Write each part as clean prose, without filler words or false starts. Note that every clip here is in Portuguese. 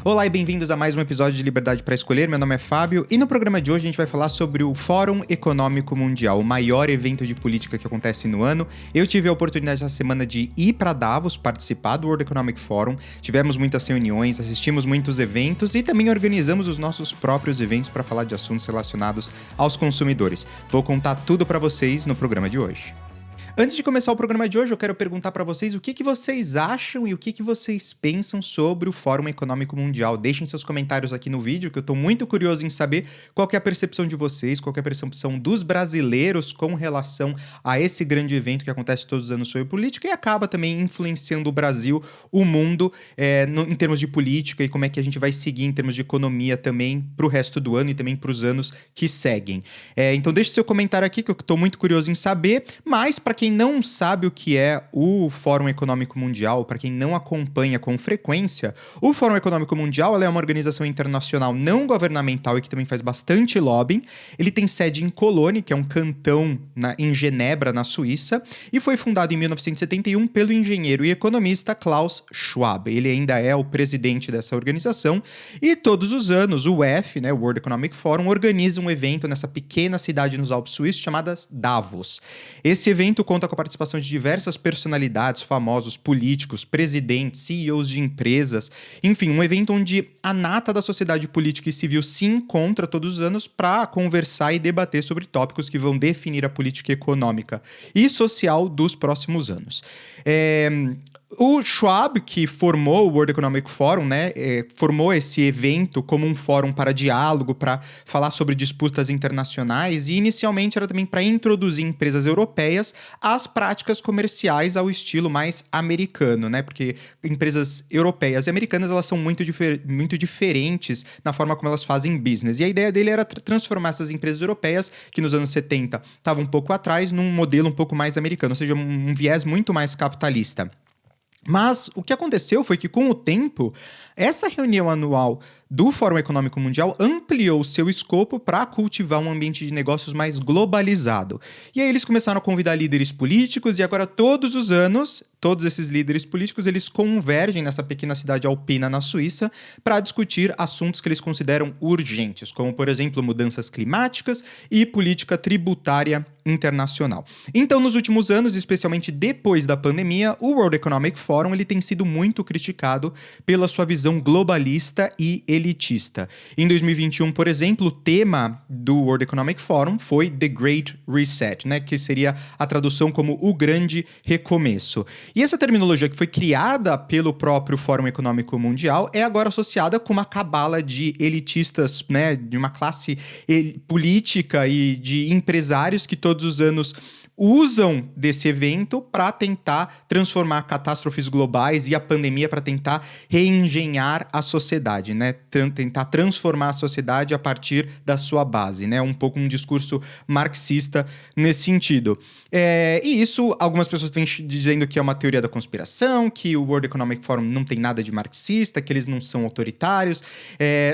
Olá e bem-vindos a mais um episódio de Liberdade para Escolher. Meu nome é Fábio e no programa de hoje a gente vai falar sobre o Fórum Econômico Mundial, o maior evento de política que acontece no ano. Eu tive a oportunidade essa semana de ir para Davos, participar do World Economic Forum. Tivemos muitas reuniões, assistimos muitos eventos e também organizamos os nossos próprios eventos para falar de assuntos relacionados aos consumidores. Vou contar tudo para vocês no programa de hoje. Antes de começar o programa de hoje, eu quero perguntar para vocês o que vocês acham e o que vocês pensam sobre o Fórum Econômico Mundial. Deixem seus comentários aqui no vídeo, que eu estou muito curioso em saber qual que é a percepção de vocês, qual que é a percepção dos brasileiros com relação a esse grande evento que acontece todos os anos sobre política e acaba também influenciando o Brasil, o mundo, em termos de política e como é que a gente vai seguir em termos de economia também para o resto do ano e também para os anos que seguem. Então deixe seu comentário aqui, que eu estou muito curioso em saber, mas para quem não sabe o que é o Fórum Econômico Mundial, para quem não acompanha com frequência, o Fórum Econômico Mundial é uma organização internacional não governamental e que também faz bastante lobbying. Ele tem sede em Cologne, que é um cantão em Genebra, na Suíça, e foi fundado em 1971 pelo engenheiro e economista Klaus Schwab. Ele ainda é o presidente dessa organização e todos os anos o WEF, o World Economic Forum, organiza um evento nessa pequena cidade nos Alpes Suíços chamada Davos. Esse evento conta com a participação de diversas personalidades, famosos, políticos, presidentes, CEOs de empresas, enfim, um evento onde a nata da sociedade política e civil se encontra todos os anos para conversar e debater sobre tópicos que vão definir a política econômica e social dos próximos anos. O Schwab, que formou o World Economic Forum, formou esse evento como um fórum para diálogo, para falar sobre disputas internacionais e inicialmente era também para introduzir empresas europeias às práticas comerciais ao estilo mais americano, porque empresas europeias e americanas elas são muito diferentes na forma como elas fazem business. E a ideia dele era transformar essas empresas europeias, que nos anos 70 estavam um pouco atrás, num modelo um pouco mais americano, ou seja, um viés muito mais capitalista. Mas o que aconteceu foi que, com o tempo, essa reunião anual do Fórum Econômico Mundial ampliou seu escopo para cultivar um ambiente de negócios mais globalizado. E aí eles começaram a convidar líderes políticos e agora todos os anos, todos esses líderes políticos, eles convergem nessa pequena cidade alpina na Suíça para discutir assuntos que eles consideram urgentes, como, por exemplo, mudanças climáticas e política tributária internacional. Então, nos últimos anos, especialmente depois da pandemia, o World Economic Forum ele tem sido muito criticado pela sua visão globalista e elitista. Em 2021, por exemplo, o tema do World Economic Forum foi The Great Reset, que seria a tradução como o grande recomeço. E essa terminologia que foi criada pelo próprio Fórum Econômico Mundial é agora associada com uma cabala de elitistas, de uma classe política e de empresários que todos os anos usam desse evento para tentar transformar catástrofes globais e a pandemia para tentar reengenhar a sociedade, tentar transformar a sociedade a partir da sua base, um pouco um discurso marxista nesse sentido. E isso, algumas pessoas vêm dizendo que é uma teoria da conspiração, que o World Economic Forum não tem nada de marxista, que eles não são autoritários,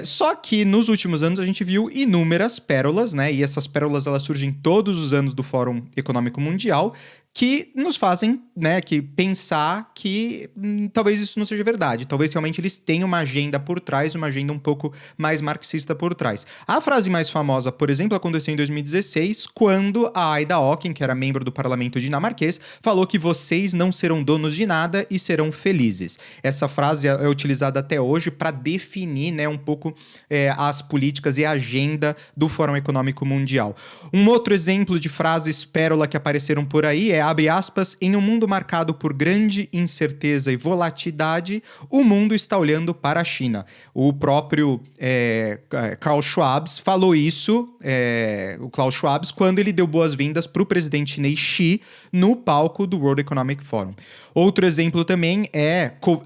só que nos últimos anos a gente viu inúmeras pérolas, e essas pérolas elas surgem todos os anos do Fórum Econômico Mundial, que nos fazem que pensar que talvez isso não seja verdade. Talvez realmente eles tenham uma agenda por trás, uma agenda um pouco mais marxista por trás. A frase mais famosa, por exemplo, aconteceu em 2016, quando a Ida Auken, que era membro do parlamento dinamarquês, falou que vocês não serão donos de nada e serão felizes. Essa frase é utilizada até hoje para definir um pouco as políticas e a agenda do Fórum Econômico Mundial. Um outro exemplo de frases pérola que apareceram por aí abre aspas, em um mundo marcado por grande incerteza e volatilidade, o mundo está olhando para a China. O próprio Klaus Schwab falou isso, o Klaus Schwab, quando ele deu boas-vindas para o presidente chinês Xi no palco do World Economic Forum. Outro exemplo também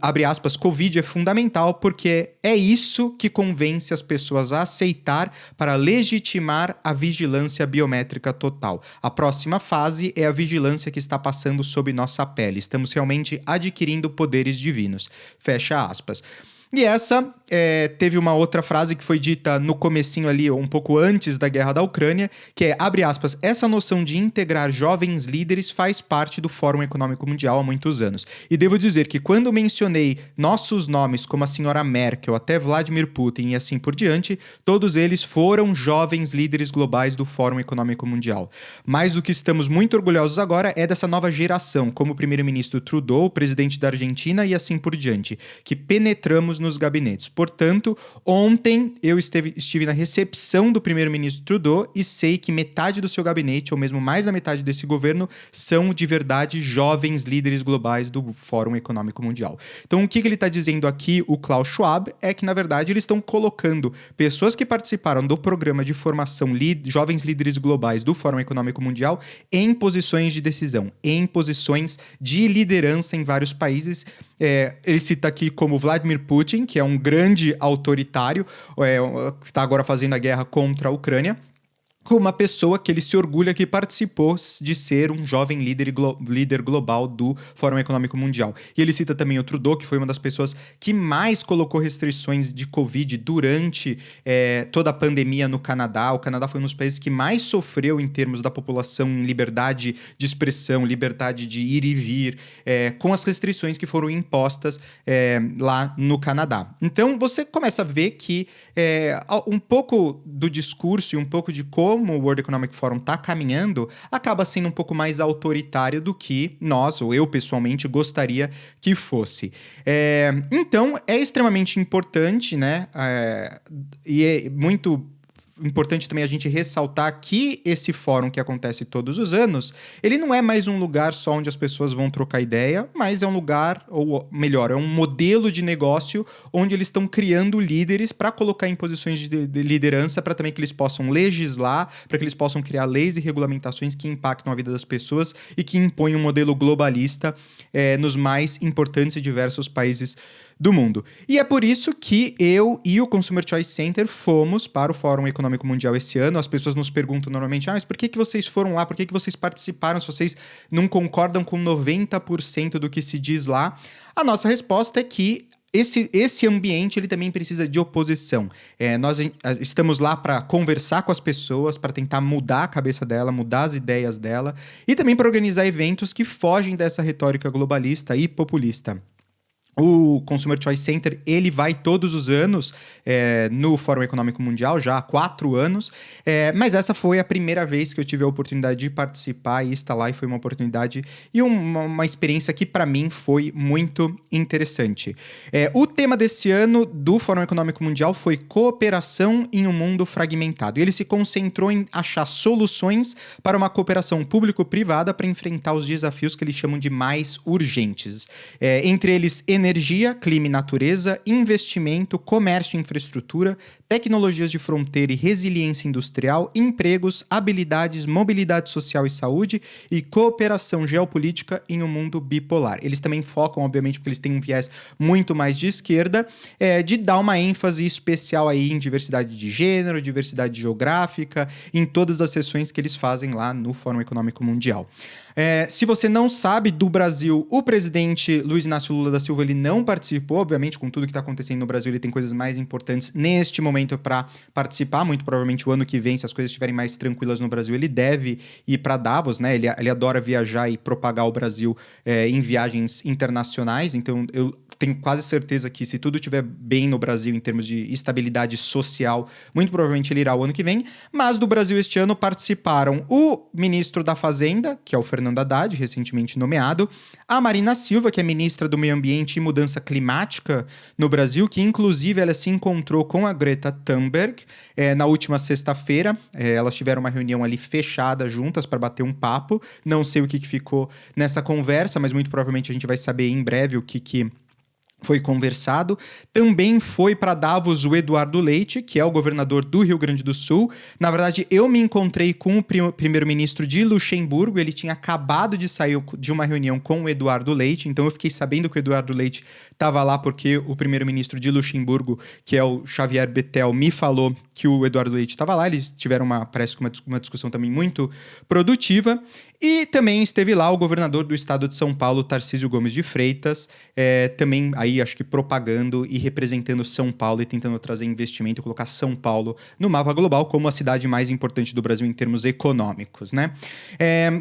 abre aspas, Covid é fundamental porque é isso que convence as pessoas a aceitar para legitimar a vigilância biométrica total. A próxima fase é a vigilância que está passando sob nossa pele. Estamos realmente adquirindo poderes divinos. Fecha aspas. E essa teve uma outra frase que foi dita no comecinho ali, um pouco antes da guerra da Ucrânia, que é, abre aspas, essa noção de integrar jovens líderes faz parte do Fórum Econômico Mundial há muitos anos. E devo dizer que quando mencionei nossos nomes, como a senhora Merkel, até Vladimir Putin e assim por diante, todos eles foram jovens líderes globais do Fórum Econômico Mundial. Mas o que estamos muito orgulhosos agora é dessa nova geração, como o primeiro-ministro Trudeau, o presidente da Argentina e assim por diante, que penetramos nos gabinetes. Portanto, ontem eu estive na recepção do primeiro-ministro Trudeau e sei que metade do seu gabinete, ou mesmo mais da metade desse governo, são de verdade jovens líderes globais do Fórum Econômico Mundial. Então, o que ele está dizendo aqui, o Klaus Schwab, é que, na verdade, eles estão colocando pessoas que participaram do programa de formação Jovens Líderes Globais do Fórum Econômico Mundial em posições de decisão, em posições de liderança em vários países. Ele cita aqui como Vladimir Putin, que é um grande autoritário, que está agora fazendo a guerra contra a Ucrânia, como uma pessoa que ele se orgulha que participou de ser um jovem líder global do Fórum Econômico Mundial. E ele cita também o Trudeau, que foi uma das pessoas que mais colocou restrições de Covid durante toda a pandemia no Canadá. O Canadá foi um dos países que mais sofreu em termos da população em liberdade de expressão, liberdade de ir e vir, com as restrições que foram impostas lá no Canadá. Então, você começa a ver que um pouco do discurso e um pouco de como o World Economic Forum está caminhando, acaba sendo um pouco mais autoritário do que nós, ou eu pessoalmente, gostaria que fosse. Então, é extremamente importante, né? E é muito importante também a gente ressaltar que esse fórum que acontece todos os anos, ele não é mais um lugar só onde as pessoas vão trocar ideia, mas é um lugar, ou melhor, é um modelo de negócio onde eles estão criando líderes para colocar em posições de liderança, para também que eles possam legislar, para que eles possam criar leis e regulamentações que impactam a vida das pessoas e que impõem um modelo globalista nos mais importantes e diversos países do mundo. E é por isso que eu e o Consumer Choice Center fomos para o Fórum Econômico Mundial esse ano. As pessoas nos perguntam normalmente, mas por que vocês foram lá? Por que vocês participaram se vocês não concordam com 90% do que se diz lá? A nossa resposta é que esse ambiente ele também precisa de oposição. Nós estamos lá para conversar com as pessoas, para tentar mudar a cabeça dela, mudar as ideias dela e também para organizar eventos que fogem dessa retórica globalista e populista. O Consumer Choice Center, ele vai todos os anos no Fórum Econômico Mundial, já há 4 anos, mas essa foi a primeira vez que eu tive a oportunidade de participar e estar lá, e foi uma oportunidade e uma experiência que, para mim, foi muito interessante. O tema desse ano do Fórum Econômico Mundial foi cooperação em um mundo fragmentado. E ele se concentrou em achar soluções para uma cooperação público-privada para enfrentar os desafios que eles chamam de mais urgentes. Entre eles, energia, clima e natureza, investimento, comércio e infraestrutura, tecnologias de fronteira e resiliência industrial, empregos, habilidades, mobilidade social e saúde e cooperação geopolítica em um mundo bipolar. Eles também focam, obviamente, porque eles têm um viés muito mais de esquerda, de dar uma ênfase especial aí em diversidade de gênero, diversidade geográfica, em todas as sessões que eles fazem lá no Fórum Econômico Mundial. Se você não sabe, do Brasil, o presidente Luiz Inácio Lula da Silva ele não participou, obviamente, com tudo que está acontecendo no Brasil, ele tem coisas mais importantes neste momento para participar. Muito provavelmente o ano que vem, se as coisas estiverem mais tranquilas no Brasil, ele deve ir para Davos, né? Ele adora viajar e propagar o Brasil em viagens internacionais, então eu tenho quase certeza que, se tudo estiver bem no Brasil em termos de estabilidade social, muito provavelmente ele irá o ano que vem. Mas do Brasil este ano participaram o ministro da Fazenda, que é o Fernando Haddad, recentemente nomeado, a Marina Silva, que é ministra do Meio Ambiente e Mudança Climática no Brasil, que inclusive ela se encontrou com a Greta Thunberg na última sexta-feira. Elas tiveram uma reunião ali fechada juntas para bater um papo. Não sei o que ficou nessa conversa, mas muito provavelmente a gente vai saber em breve o que foi conversado. Também foi para Davos o Eduardo Leite, que é o governador do Rio Grande do Sul. Na verdade, eu me encontrei com o primeiro-ministro de Luxemburgo. Ele tinha acabado de sair de uma reunião com o Eduardo Leite, então eu fiquei sabendo que o Eduardo Leite estava lá porque o primeiro-ministro de Luxemburgo, que é o Xavier Bettel, me falou que o Eduardo Leite estava lá. Eles tiveram parece que uma discussão também muito produtiva. E também esteve lá o governador do estado de São Paulo, Tarcísio Gomes de Freitas, também aí acho que propagando e representando São Paulo e tentando trazer investimento e colocar São Paulo no mapa global como a cidade mais importante do Brasil em termos econômicos, né?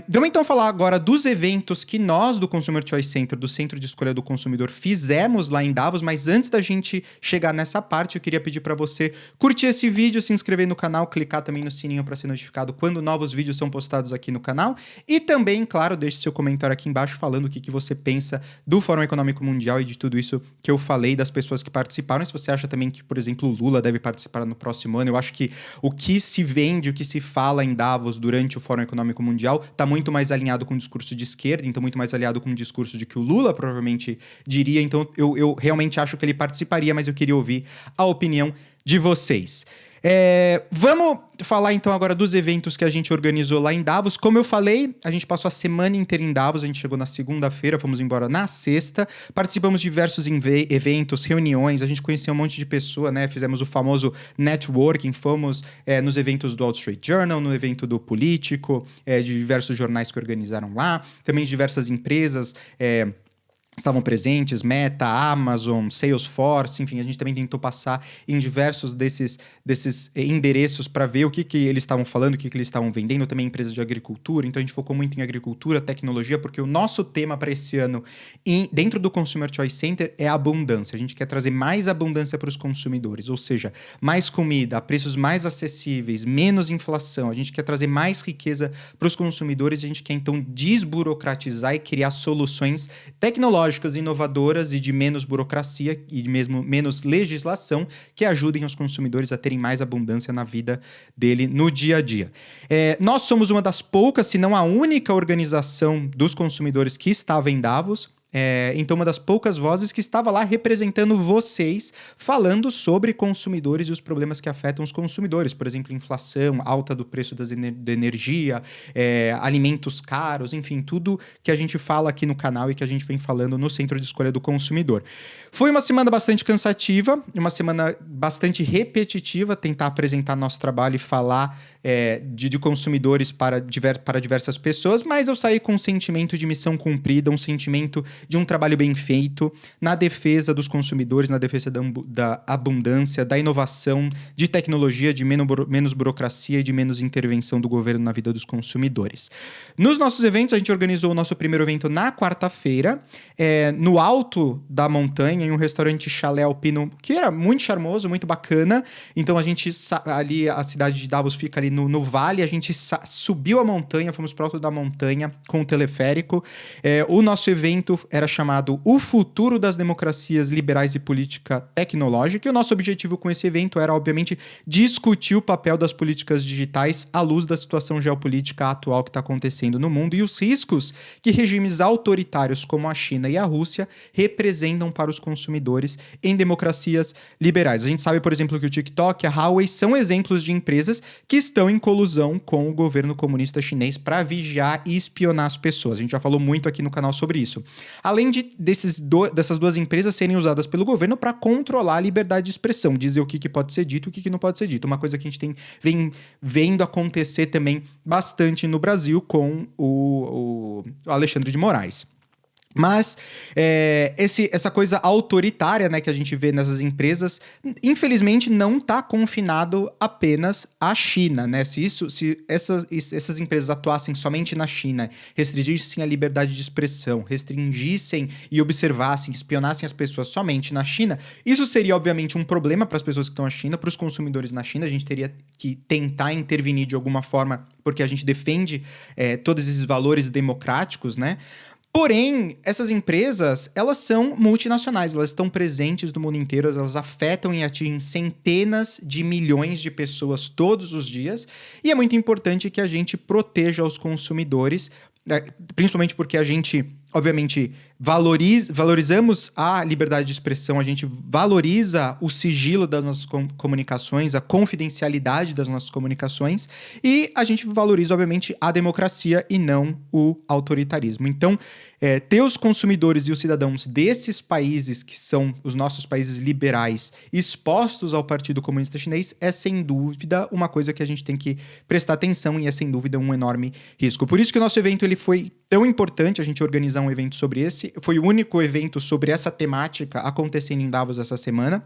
Vamos então falar agora dos eventos que nós do Consumer Choice Center, do Centro de Escolha do Consumidor, fizemos lá em Davos, mas antes da gente chegar nessa parte, eu queria pedir para você curtir esse vídeo, se inscrever no canal, clicar também no sininho para ser notificado quando novos vídeos são postados aqui no canal. E também, claro, deixe seu comentário aqui embaixo falando o que você pensa do Fórum Econômico Mundial e de tudo isso que eu falei, das pessoas que participaram. E se você acha também que, por exemplo, o Lula deve participar no próximo ano, eu acho que o que se vende, o que se fala em Davos durante o Fórum Econômico Mundial está muito mais alinhado com o discurso de esquerda, então muito mais alinhado com o discurso de que o Lula provavelmente diria. Então eu realmente acho que ele participaria, mas eu queria ouvir a opinião de vocês. Vamos falar então agora dos eventos que a gente organizou lá em Davos. Como eu falei, a gente passou a semana inteira em Davos, a gente chegou na segunda-feira, fomos embora na sexta, participamos de diversos eventos, reuniões, a gente conheceu um monte de pessoa, né? Fizemos o famoso networking, fomos nos eventos do Wall Street Journal, no evento do Político, de diversos jornais que organizaram lá, também de diversas empresas, estavam presentes, Meta, Amazon, Salesforce, enfim, a gente também tentou passar em diversos desses endereços para ver o que eles estavam falando, o que eles estavam vendendo, também empresas de agricultura, então a gente focou muito em agricultura, tecnologia, porque o nosso tema para esse ano dentro do Consumer Choice Center é a abundância, a gente quer trazer mais abundância para os consumidores, ou seja, mais comida, a preços mais acessíveis, menos inflação, a gente quer trazer mais riqueza para os consumidores, a gente quer então desburocratizar e criar soluções tecnológicas inovadoras e de menos burocracia e de mesmo menos legislação que ajudem os consumidores a terem mais abundância na vida dele no dia a dia. Nós somos uma das poucas, se não a única organização dos consumidores que estava em Davos. Então uma das poucas vozes que estava lá representando vocês, falando sobre consumidores e os problemas que afetam os consumidores, por exemplo, inflação, alta do preço da energia, alimentos caros, enfim, tudo que a gente fala aqui no canal e que a gente vem falando no Centro de Escolha do Consumidor. Foi uma semana bastante cansativa, uma semana bastante repetitiva, tentar apresentar nosso trabalho e falar de consumidores para diversas pessoas, mas eu saí com um sentimento de missão cumprida, um sentimento de um trabalho bem feito na defesa dos consumidores, na defesa da abundância, da inovação, de tecnologia, de menos burocracia e de menos intervenção do governo na vida dos consumidores. Nos nossos eventos, a gente organizou o nosso primeiro evento na quarta-feira, no alto da montanha, em um restaurante chalé alpino, que era muito charmoso, muito bacana. Então, ali, a cidade de Davos fica ali no vale, a gente subiu a montanha, fomos para o alto da montanha com o teleférico. O nosso evento era chamado O Futuro das Democracias Liberais e Política Tecnológica, e o nosso objetivo com esse evento era, obviamente, discutir o papel das políticas digitais à luz da situação geopolítica atual que está acontecendo no mundo e os riscos que regimes autoritários como a China e a Rússia representam para os consumidores em democracias liberais. A gente sabe, por exemplo, que o TikTok e a Huawei são exemplos de empresas que estão em colusão com o governo comunista chinês para vigiar e espionar as pessoas. A gente já falou muito aqui no canal sobre isso. Além dessas duas empresas serem usadas pelo governo para controlar a liberdade de expressão, dizer o que pode ser dito e o que não pode ser dito. Uma coisa que a gente vem vendo acontecer também bastante no Brasil com o Alexandre de Moraes. Mas essa coisa autoritária, né, que a gente vê nessas empresas, infelizmente não está confinado apenas à China, né? Se essas empresas atuassem somente na China, restringissem a liberdade de expressão, restringissem e observassem, espionassem as pessoas somente na China, isso seria obviamente um problema para as pessoas que estão na China, para os consumidores na China. A gente teria que tentar intervenir de alguma forma, porque a gente defende todos esses valores democráticos, né? Porém, essas empresas, elas são multinacionais, elas estão presentes no mundo inteiro, elas afetam e atingem centenas de milhões de pessoas todos os dias, e é muito importante que a gente proteja os consumidores, principalmente porque a gente obviamente, valorizamos a liberdade de expressão, a gente valoriza o sigilo das nossas comunicações, a confidencialidade das nossas comunicações, e a gente valoriza, obviamente, a democracia e não o autoritarismo. Então, ter os consumidores e os cidadãos desses países, que são os nossos países liberais, expostos ao Partido Comunista Chinês, é sem dúvida uma coisa que a gente tem que prestar atenção e é sem dúvida um enorme risco. Por isso que o nosso evento ele foi tão importante, a gente organizar um evento sobre esse. Foi o único evento sobre essa temática acontecendo em Davos essa semana.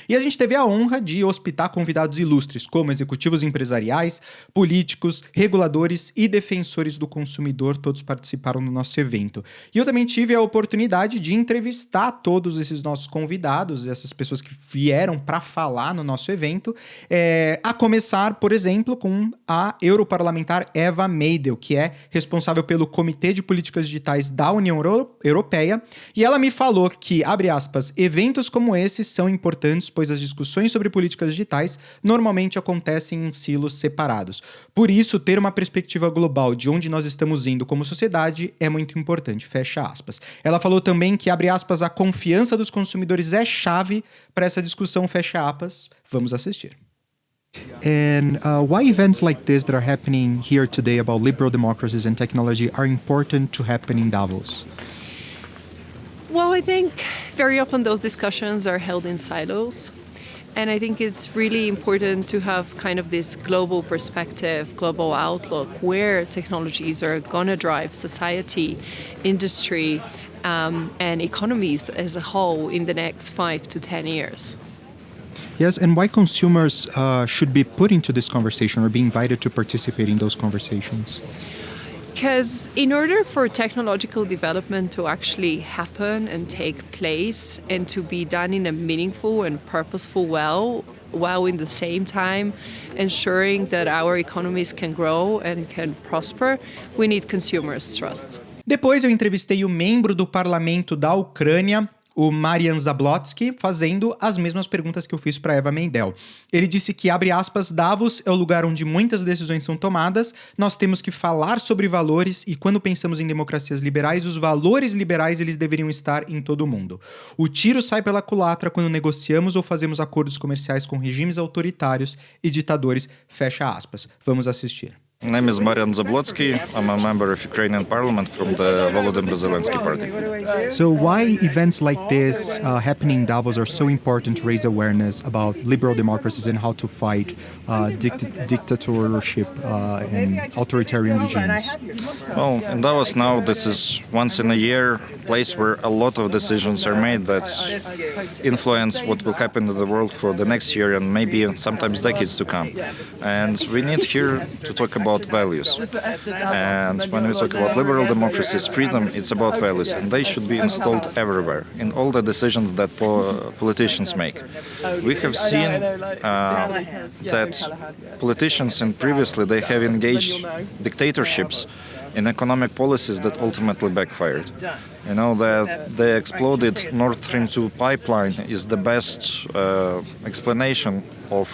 E a gente teve a honra de hospedar convidados ilustres, como executivos empresariais, políticos, reguladores e defensores do consumidor, todos participaram do nosso evento. E eu também tive a oportunidade de entrevistar todos esses nossos convidados, essas pessoas que vieram para falar no nosso evento, a começar, por exemplo, com a europarlamentar Eva Meidel, que é responsável pelo Comitê de Políticas Digitais da União Europeia, e ela me falou que, abre aspas, eventos como esses são importantes, pois as discussões sobre políticas digitais normalmente acontecem em silos separados. Por isso, ter uma perspectiva global de onde nós estamos indo como sociedade é muito importante, fecha aspas. Ela falou também que, abre aspas, a confiança dos consumidores é chave para essa discussão, fecha aspas. Vamos assistir. And why events like this that are happening here today about liberal democracies and technology are important to happen in Davos? Well, I think very often those discussions are held in silos. And I think it's really important to have kind of this global perspective, global outlook, where technologies are going to drive society, industry, and economies as a whole in the next 5 to 10 years. Yes, and why consumers should be put into this conversation or be invited to participate in those conversations? Because in order for technological development to actually happen and take place and to be done in a meaningful and purposeful way, while in the same time ensuring that our economies can grow and can prosper, we need consumers' trust. Depois eu entrevistei o membro do parlamento da Ucrânia, o Marian Zablotsky, fazendo as mesmas perguntas que eu fiz para Eva Meidel. Ele disse que, abre aspas, Davos é o lugar onde muitas decisões são tomadas, nós temos que falar sobre valores e quando pensamos em democracias liberais, os valores liberais eles deveriam estar em todo o mundo. O tiro sai pela culatra quando negociamos ou fazemos acordos comerciais com regimes autoritários e ditadores, fecha aspas. Vamos assistir. My name is Marian Zablotsky. I'm a member of Ukrainian parliament from the Volodymyr Zelensky party. So why events like this happening in Davos are so important to raise awareness about liberal democracies and how to fight dictatorship and authoritarian regimes? Well, in Davos now, this is once in a year place where a lot of decisions are made that influence what will happen in the world for the next year and maybe sometimes decades to come. And we need here to talk about values. And when we talk about liberal democracies, freedom, it's about values. And they should be installed everywhere, in all the decisions that politicians make. We have seen that politicians, and previously they have engaged dictatorships in economic policies that ultimately backfired. You know, that the exploded Nord Stream 2 pipeline is the best explanation of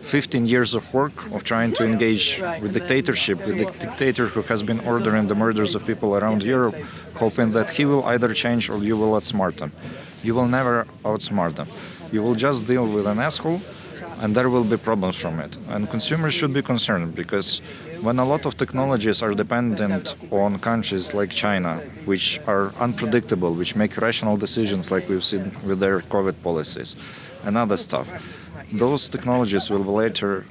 15 years of work of trying to engage with dictatorship, with the dictator who has been ordering the murders of people around Europe, hoping that he will either change or you will outsmart them. You will never outsmart them. You will just deal with an asshole and there will be problems from it. And consumers should be concerned because when a lot of technologies are dependent on countries like China, which are unpredictable, which make rational decisions like we've seen with their COVID policies and other stuff, those technologies will be later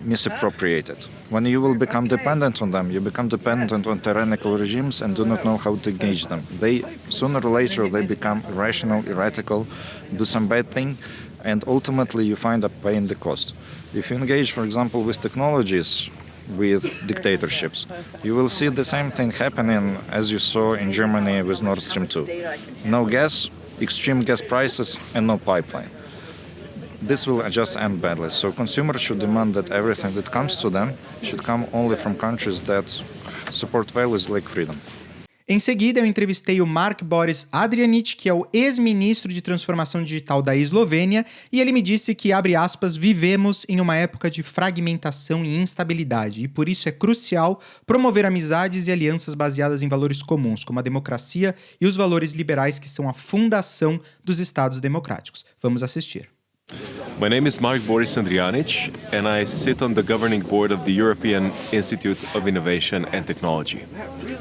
misappropriated. When you will become dependent on them, you become dependent on tyrannical regimes and do not know how to engage them. They, sooner or later, they become irrational, erratical, do some bad thing, and ultimately you find up paying the cost. If you engage, for example, with technologies, with dictatorships, you will see the same thing happening as you saw in Germany with Nord Stream 2. No gas, extreme gas prices, and no pipeline. This will just end badly. So consumers should demand that everything that comes to them should come only from countries that support values like freedom. Em seguida, eu entrevistei o Mark Boris Adrianic, que é o ex-ministro de transformação digital da Eslovênia, e ele me disse que, abre aspas, vivemos em uma época de fragmentação e instabilidade, e por isso é crucial promover amizades e alianças baseadas em valores comuns, como a democracia e os valores liberais que são a fundação dos Estados democráticos. Vamos assistir. My name is Mark Boris Andrianic, and I sit on the governing board of the European Institute of Innovation and Technology.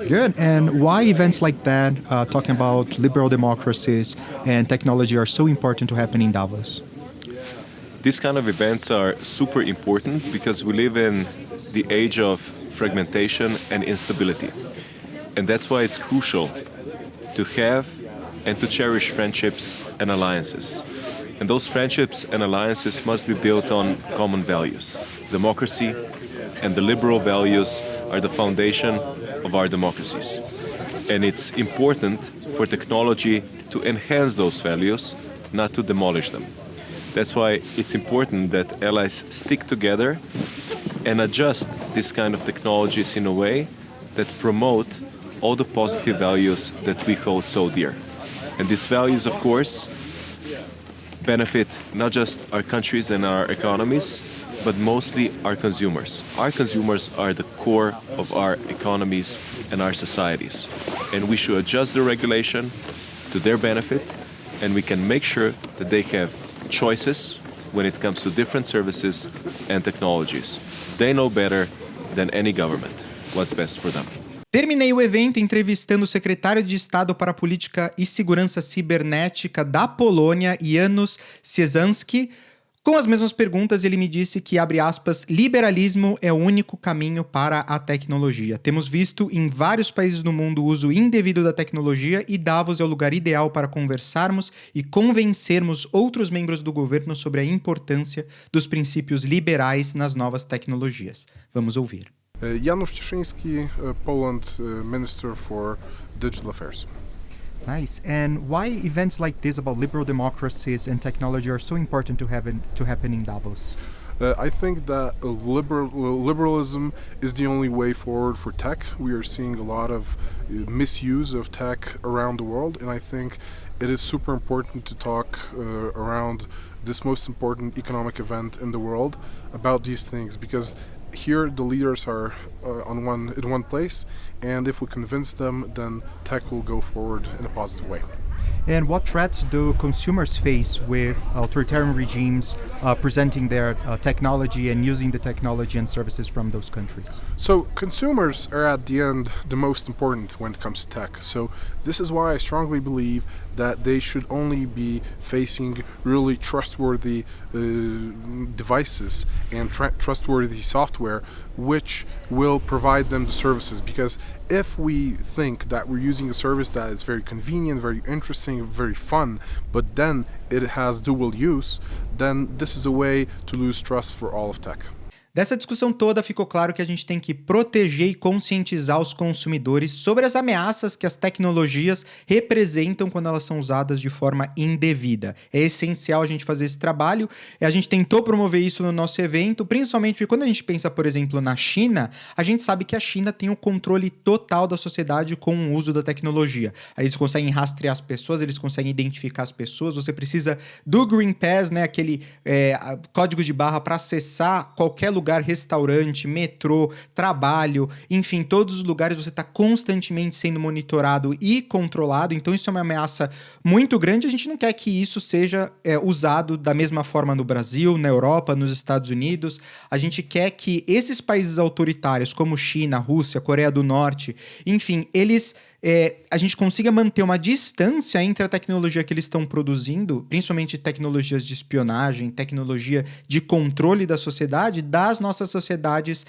Good. And why events like that, talking about liberal democracies and technology, are so important to happen in Davos? These kind of events are super important because we live in the age of fragmentation and instability. And that's why it's crucial to have and to cherish friendships and alliances. And those friendships and alliances must be built on common values. Democracy and the liberal values are the foundation of our democracies. And it's important for technology to enhance those values, not to demolish them. That's why it's important that allies stick together and adjust this kind of technologies in a way that promote all the positive values that we hold so dear. And these values, of course, benefit not just our countries and our economies, but mostly our consumers. Our consumers are the core of our economies and our societies. And we should adjust the regulation to their benefit, and we can make sure that they have choices when it comes to different services and technologies. They know better than any government what's best for them. Terminei o evento entrevistando o secretário de Estado para a Política e Segurança Cibernética da Polônia, Janusz Cieszanski. Com as mesmas perguntas, ele me disse que, abre aspas, liberalismo é o único caminho para a tecnologia. Temos visto em vários países do mundo o uso indevido da tecnologia e Davos é o lugar ideal para conversarmos e convencermos outros membros do governo sobre a importância dos princípios liberais nas novas tecnologias. Vamos ouvir. Janusz Cieszyński, Poland Minister for Digital Affairs. Nice. And why events like this about liberal democracies and technology are so important to happen in Davos? I think that liberalism is the only way forward for tech. We are seeing a lot of misuse of tech around the world, and I think it is super important to talk around this most important economic event in the world about these things, because here the leaders are in one place, and if we convince them, then tech will go forward in a positive way. And what threats do consumers face with authoritarian regimes presenting their technology and using the technology and services from those countries? So consumers are at the end the most important when it comes to tech. So this is why I strongly believe that they should only be facing really trustworthy devices and trustworthy software which will provide them the services. Because if we think that we're using a service that is very convenient, very interesting, very fun, but then it has dual use, then this is a way to lose trust for all of tech. Dessa discussão toda, ficou claro que a gente tem que proteger e conscientizar os consumidores sobre as ameaças que as tecnologias representam quando elas são usadas de forma indevida. É essencial a gente fazer esse trabalho, e a gente tentou promover isso no nosso evento, principalmente porque quando a gente pensa, por exemplo, na China, a gente sabe que a China tem o controle total da sociedade com o uso da tecnologia. Aí eles conseguem rastrear as pessoas, eles conseguem identificar as pessoas, você precisa do Green Pass, né, aquele código de barra para acessar qualquer lugar, restaurante, metrô, trabalho, enfim, todos os lugares você está constantemente sendo monitorado e controlado, então isso é uma ameaça muito grande. A gente não quer que isso seja usado da mesma forma no Brasil, na Europa, nos Estados Unidos. A gente quer que esses países autoritários como China, Rússia, Coreia do Norte, enfim, a gente consiga manter uma distância entre a tecnologia que eles estão produzindo, principalmente tecnologias de espionagem, tecnologia de controle da sociedade, das nossas sociedades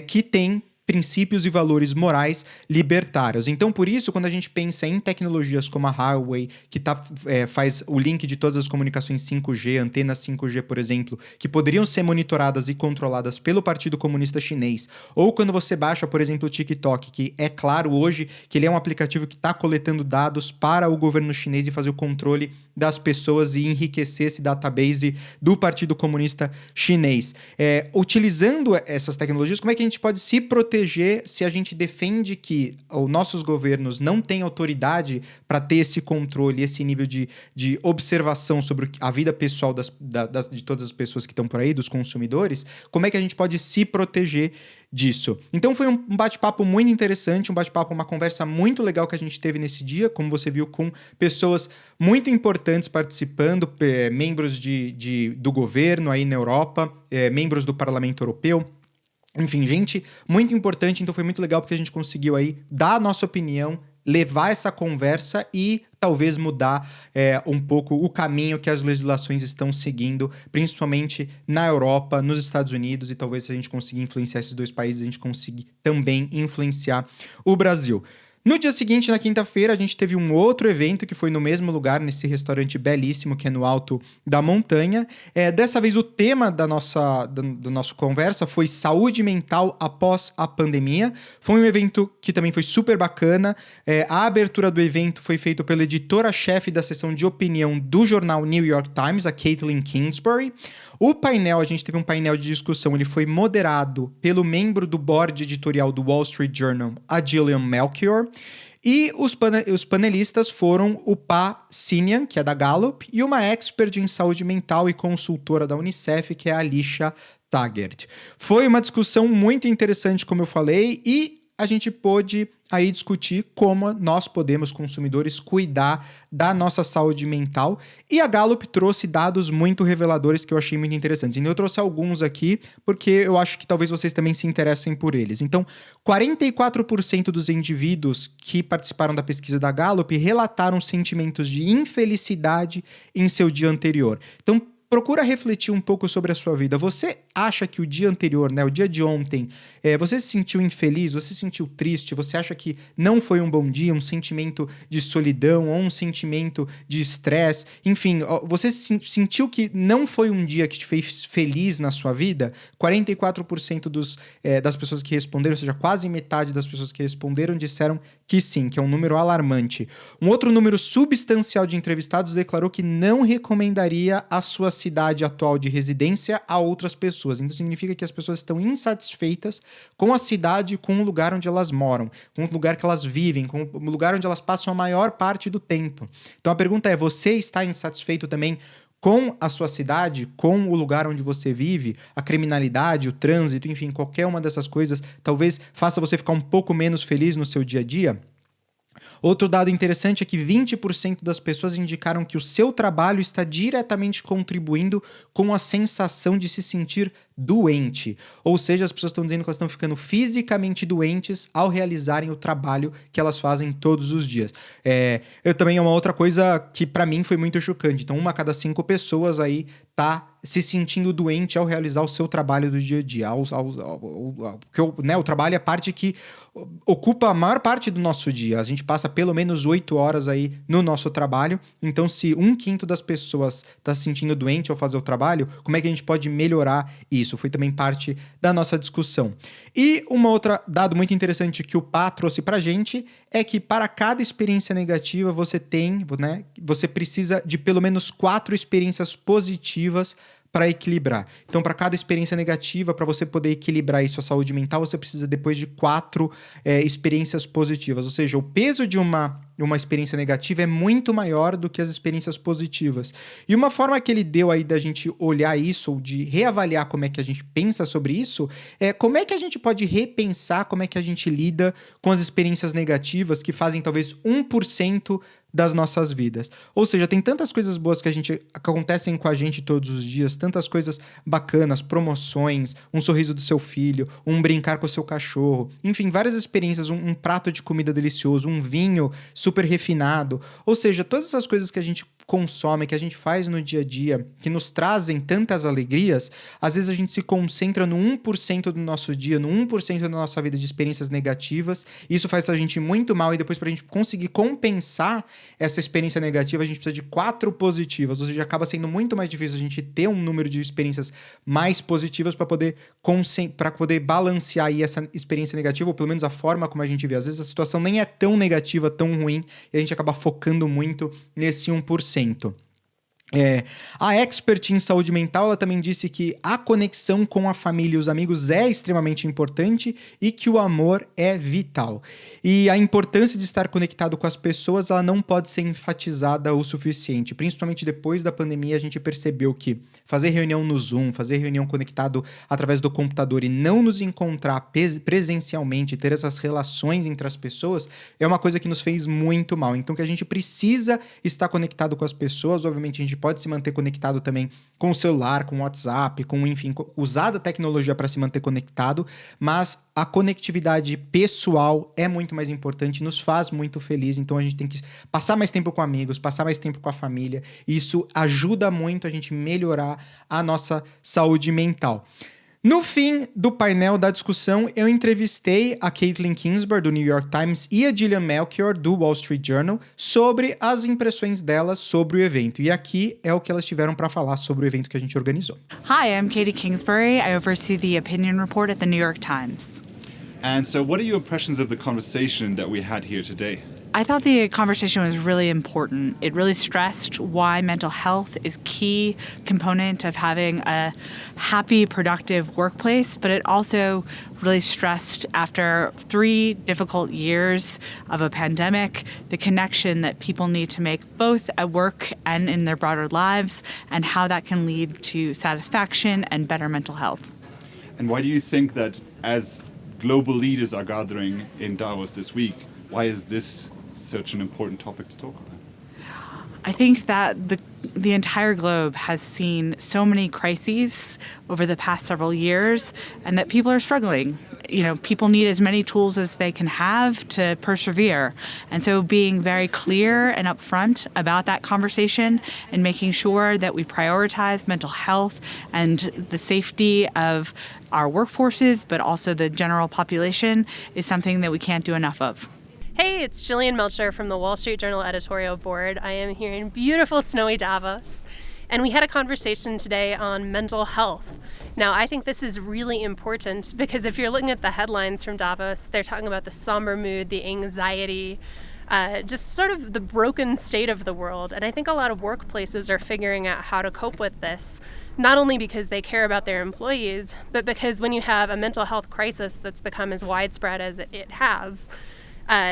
que têm princípios e valores morais libertários. Então, por isso, quando a gente pensa em tecnologias como a Huawei, que faz o link de todas as comunicações 5G, antenas 5G, por exemplo, que poderiam ser monitoradas e controladas pelo Partido Comunista Chinês, ou quando você baixa, por exemplo, o TikTok, que é claro hoje que ele é um aplicativo que está coletando dados para o governo chinês e fazer o controle das pessoas e enriquecer esse database do Partido Comunista Chinês. Utilizando essas tecnologias, como é que a gente pode se proteger proteger se a gente defende que os nossos governos não têm autoridade para ter esse controle, esse nível de observação sobre a vida pessoal de todas as pessoas que estão por aí, dos consumidores, como é que a gente pode se proteger disso? Então foi um bate-papo muito interessante, uma conversa muito legal que a gente teve nesse dia, como você viu, com pessoas muito importantes participando, membros do governo aí na Europa, membros do Parlamento Europeu. Enfim, gente muito importante, então foi muito legal porque a gente conseguiu aí dar a nossa opinião, levar essa conversa e talvez mudar um pouco o caminho que as legislações estão seguindo, principalmente na Europa, nos Estados Unidos, e talvez se a gente conseguir influenciar esses dois países, a gente consiga também influenciar o Brasil. No dia seguinte, na quinta-feira, a gente teve um outro evento que foi no mesmo lugar, nesse restaurante belíssimo que é no alto da montanha. Dessa vez o tema da nossa conversa foi saúde mental após a pandemia. Foi um evento que também foi super bacana. A abertura do evento foi feita pela editora-chefe da seção de opinião do jornal New York Times, a Caitlin Kingsbury. O painel, a gente teve um painel de discussão, ele foi moderado pelo membro do board editorial do Wall Street Journal, a Gillian Melchior. E os panelistas foram o Pa Sinian, que é da Gallup, e uma expert em saúde mental e consultora da Unicef, que é a Alicia Taggart. Foi uma discussão muito interessante, como eu falei, e a gente pôde aí discutir como nós podemos, consumidores, cuidar da nossa saúde mental. E a Gallup trouxe dados muito reveladores que eu achei muito interessantes. Então eu trouxe alguns aqui, porque eu acho que talvez vocês também se interessem por eles. Então, 44% dos indivíduos que participaram da pesquisa da Gallup relataram sentimentos de infelicidade em seu dia anterior. Então, procura refletir um pouco sobre a sua vida. Você acha que o dia anterior, né, o dia de ontem, você se sentiu infeliz, você se sentiu triste, você acha que não foi um bom dia, um sentimento de solidão ou um sentimento de estresse, enfim, você sentiu que não foi um dia que te fez feliz na sua vida? 44% das pessoas que responderam, ou seja, quase metade das pessoas que responderam disseram que sim, que é um número alarmante. Um outro número substancial de entrevistados declarou que não recomendaria a sua cidade atual de residência a outras pessoas. Então significa que as pessoas estão insatisfeitas com a cidade, com o lugar onde elas moram, com o lugar que elas vivem, com o lugar onde elas passam a maior parte do tempo. Então a pergunta é, você está insatisfeito também com a sua cidade, com o lugar onde você vive? A criminalidade, o trânsito, enfim, qualquer uma dessas coisas talvez faça você ficar um pouco menos feliz no seu dia a dia? Outro dado interessante é que 20% das pessoas indicaram que o seu trabalho está diretamente contribuindo com a sensação de se sentir doente. Ou seja, as pessoas estão dizendo que elas estão ficando fisicamente doentes ao realizarem o trabalho que elas fazem todos os dias. Também é uma outra coisa que para mim foi muito chocante. Então, 1 a cada 5 pessoas aí tá se sentindo doente ao realizar o seu trabalho do dia a dia. O trabalho é a parte que ocupa a maior parte do nosso dia. A gente passa pelo menos 8 horas aí no nosso trabalho. Então, se 1/5 das pessoas está se sentindo doente ao fazer o trabalho, como é que a gente pode melhorar isso? Foi também parte da nossa discussão. E uma outra dado muito interessante que o Pá trouxe pra gente é que para cada experiência negativa você precisa de pelo menos 4 experiências positivas para equilibrar. Então, para cada experiência negativa, para você poder equilibrar aí sua saúde mental, você precisa depois de 4 experiências positivas. Ou seja, o peso de uma experiência negativa é muito maior do que as experiências positivas. E uma forma que ele deu aí da gente olhar isso, ou de reavaliar como é que a gente pensa sobre isso, é como é que a gente pode repensar como é que a gente lida com as experiências negativas que fazem talvez 1% das nossas vidas. Ou seja, tem tantas coisas boas que acontecem com a gente todos os dias, tantas coisas bacanas, promoções, um sorriso do seu filho, um brincar com o seu cachorro, enfim, várias experiências, um prato de comida delicioso, um vinho super refinado. Ou seja, todas essas coisas que a gente consome, que a gente faz no dia a dia, que nos trazem tantas alegrias, às vezes a gente se concentra no 1% do nosso dia, no 1% da nossa vida de experiências negativas, e isso faz a gente ir muito mal, e depois pra gente conseguir compensar essa experiência negativa, a gente precisa de 4 positivas, ou seja, acaba sendo muito mais difícil a gente ter um número de experiências mais positivas para poder balancear aí essa experiência negativa, ou pelo menos a forma como a gente vê. Às vezes a situação nem é tão negativa, tão ruim, e a gente acaba focando muito nesse 1%. A expert em saúde mental, ela também disse que a conexão com a família e os amigos é extremamente importante e que o amor é vital. E a importância de estar conectado com as pessoas, ela não pode ser enfatizada o suficiente. Principalmente depois da pandemia, a gente percebeu que fazer reunião no Zoom, fazer reunião conectado através do computador e não nos encontrar presencialmente, ter essas relações entre as pessoas, é uma coisa que nos fez muito mal. Então, que a gente precisa estar conectado com as pessoas, obviamente a gente pode se manter conectado também com o celular, com o WhatsApp, enfim, usar da tecnologia para se manter conectado, mas a conectividade pessoal é muito mais importante, nos faz muito feliz, então a gente tem que passar mais tempo com amigos, passar mais tempo com a família, e isso ajuda muito a gente melhorar a nossa saúde mental. No fim do painel da discussão, eu entrevistei a Caitlin Kingsbury, do New York Times, e a Gillian Melchior, do Wall Street Journal, sobre as impressões delas sobre o evento. E aqui é o que elas tiveram para falar sobre o evento que a gente organizou. Hi, I'm Katie Kingsbury. I oversee the opinion report at the New York Times. And so what are your impressions of the conversation that we had here today? I thought the conversation was really important. It really stressed why mental health is a key component of having a happy, productive workplace, but it also really stressed, after 3 difficult years of a pandemic, the connection that people need to make both at work and in their broader lives, and how that can lead to satisfaction and better mental health. And why do you think that as global leaders are gathering in Davos this week, why is this such an important topic to talk about? I think that the entire globe has seen so many crises over the past several years, and that people are struggling. You know, people need as many tools as they can have to persevere. And so being very clear and upfront about that conversation and making sure that we prioritize mental health and the safety of our workforces, but also the general population, is something that we can't do enough of. Hey, it's Gillian Melchior from the Wall Street Journal editorial board. I am here in beautiful snowy Davos, and we had a conversation today on mental health. Now, I think this is really important because if you're looking at the headlines from Davos, they're talking about the somber mood, the anxiety, just sort of the broken state of the world. And I think a lot of workplaces are figuring out how to cope with this, not only because they care about their employees, but because when you have a mental health crisis that's become as widespread as it has,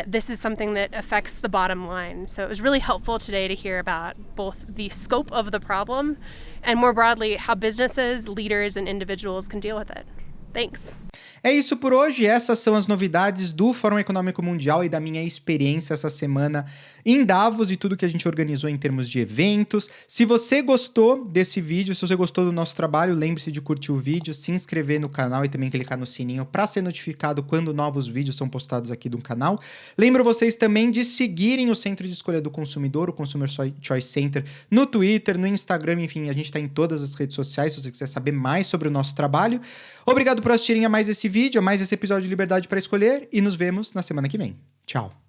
this is something that affects the bottom line. So it was really helpful today to hear about both the scope of the problem and more broadly how businesses, leaders, and individuals can deal with it. Thanks. É isso por hoje, essas são as novidades do Fórum Econômico Mundial e da minha experiência essa semana em Davos e tudo que a gente organizou em termos de eventos. Se você gostou desse vídeo, se você gostou do nosso trabalho, lembre-se de curtir o vídeo, se inscrever no canal e também clicar no sininho para ser notificado quando novos vídeos são postados aqui do canal. Lembro vocês também de seguirem o Centro de Escolha do Consumidor, o Consumer Choice Center, no Twitter, no Instagram, enfim, a gente está em todas as redes sociais, se você quiser saber mais sobre o nosso trabalho. Obrigado por assistirem a mais esse vídeo, a mais esse episódio de Liberdade para Escolher, e nos vemos na semana que vem. Tchau!